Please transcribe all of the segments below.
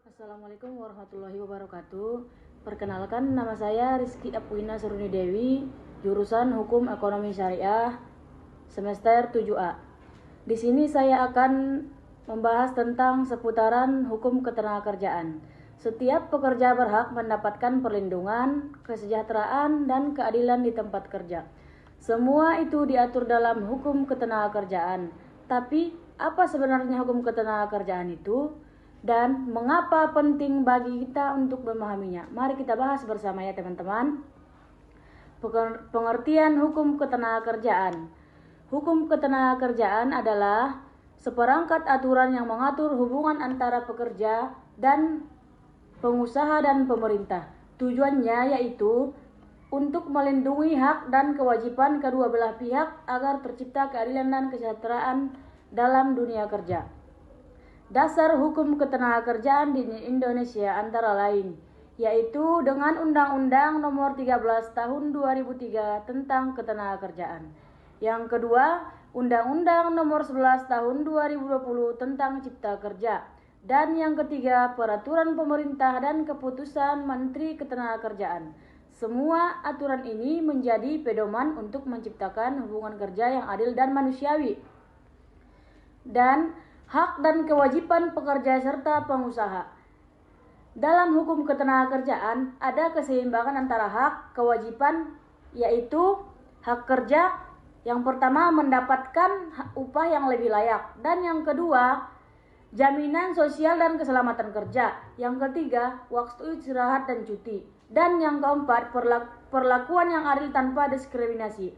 Assalamualaikum warahmatullahi wabarakatuh. Perkenalkan, nama saya Rizky Apwina Suruni Dewi, jurusan Hukum Ekonomi Syariah, semester 7A. Di sini saya akan membahas tentang seputaran hukum ketenagakerjaan. Setiap pekerja berhak mendapatkan perlindungan, kesejahteraan, dan keadilan di tempat kerja. Semua itu diatur dalam hukum ketenagakerjaan. Tapi, apa sebenarnya hukum ketenagakerjaan itu? Dan mengapa penting bagi kita untuk memahaminya? Mari kita bahas bersama ya teman-teman. Pengertian hukum ketenagakerjaan. Hukum ketenagakerjaan adalah seperangkat aturan yang mengatur hubungan antara pekerja dan pengusaha dan pemerintah. Tujuannya yaitu untuk melindungi hak dan kewajiban kedua belah pihak agar tercipta keadilan dan kesejahteraan dalam dunia kerja. Dasar hukum ketenagakerjaan di Indonesia antara lain yaitu dengan Undang-Undang Nomor 13 Tahun 2003 tentang Ketenagakerjaan. Yang kedua, Undang-Undang Nomor 11 Tahun 2020 tentang Cipta Kerja. Dan yang ketiga, Peraturan Pemerintah dan Keputusan Menteri Ketenagakerjaan. Semua aturan ini menjadi pedoman untuk menciptakan hubungan kerja yang adil dan manusiawi. Dan hak dan kewajiban pekerja serta pengusaha. Dalam hukum ketenagakerjaan ada keseimbangan antara hak, kewajiban, yaitu hak kerja yang pertama mendapatkan upah yang lebih layak, dan yang kedua jaminan sosial dan keselamatan kerja, yang ketiga waktu istirahat dan cuti, dan yang keempat perlakuan yang adil tanpa diskriminasi.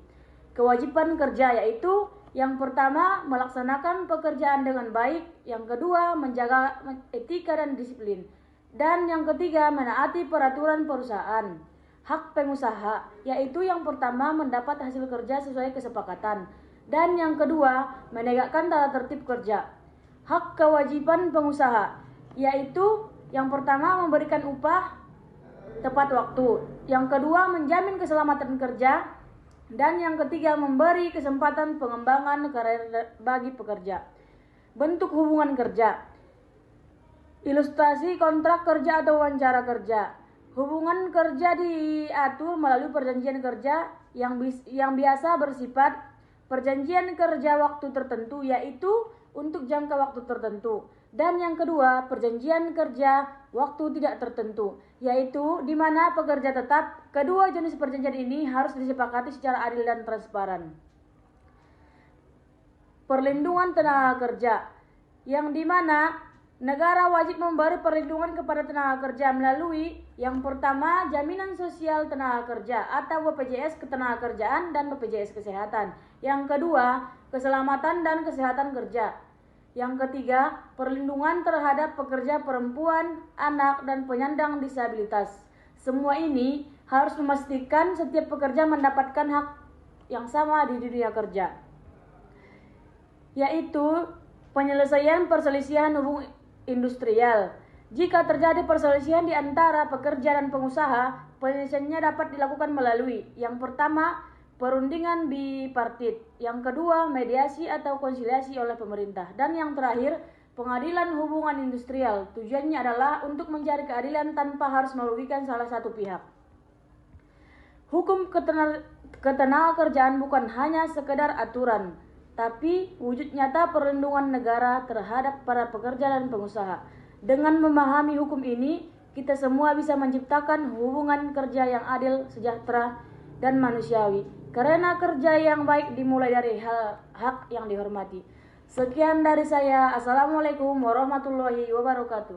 Kewajiban kerja yaitu yang pertama, melaksanakan pekerjaan dengan baik. Yang kedua, menjaga etika dan disiplin. Dan yang ketiga, menaati peraturan perusahaan. Hak pengusaha, yaitu yang pertama, mendapat hasil kerja sesuai kesepakatan. Dan yang kedua, menegakkan tata tertib kerja. Hak kewajiban pengusaha, yaitu yang pertama, memberikan upah tepat waktu. Yang kedua, menjamin keselamatan kerja. Dan yang ketiga, memberi kesempatan pengembangan karir bagi pekerja. Bentuk hubungan kerja. Ilustrasi kontrak kerja atau wawancara kerja. Hubungan kerja diatur melalui perjanjian kerja yang biasa bersifat perjanjian kerja waktu tertentu, yaitu untuk jangka waktu tertentu. Dan yang kedua, perjanjian kerja waktu tidak tertentu, yaitu di mana pekerja tetap. Kedua jenis perjanjian ini harus disepakati secara adil dan transparan. Perlindungan tenaga kerja, yang di mana negara wajib memberi perlindungan kepada tenaga kerja melalui yang pertama, jaminan sosial tenaga kerja atau BPJS Ketenagakerjaan dan BPJS Kesehatan. Yang kedua, keselamatan dan kesehatan kerja. Yang ketiga, perlindungan terhadap pekerja perempuan, anak, dan penyandang disabilitas. Semua ini harus memastikan setiap pekerja mendapatkan hak yang sama di dunia kerja, yaitu penyelesaian perselisihan hubungan industrial. Jika terjadi perselisihan di antara pekerja dan pengusaha, penyelesaiannya dapat dilakukan melalui yang pertama, perundingan bipartit, yang kedua mediasi atau konsiliasi oleh pemerintah, dan yang terakhir pengadilan hubungan industrial. Tujuannya adalah untuk mencari keadilan tanpa harus merugikan salah satu pihak. Hukum ketenagakerjaan bukan hanya sekedar aturan, tapi wujud nyata perlindungan negara terhadap para pekerja dan pengusaha. Dengan memahami hukum ini, kita semua bisa menciptakan hubungan kerja yang adil, sejahtera, dan manusiawi. Karena kerja yang baik dimulai dari hak yang dihormati. Sekian dari saya. Assalamualaikum warahmatullahi wabarakatuh.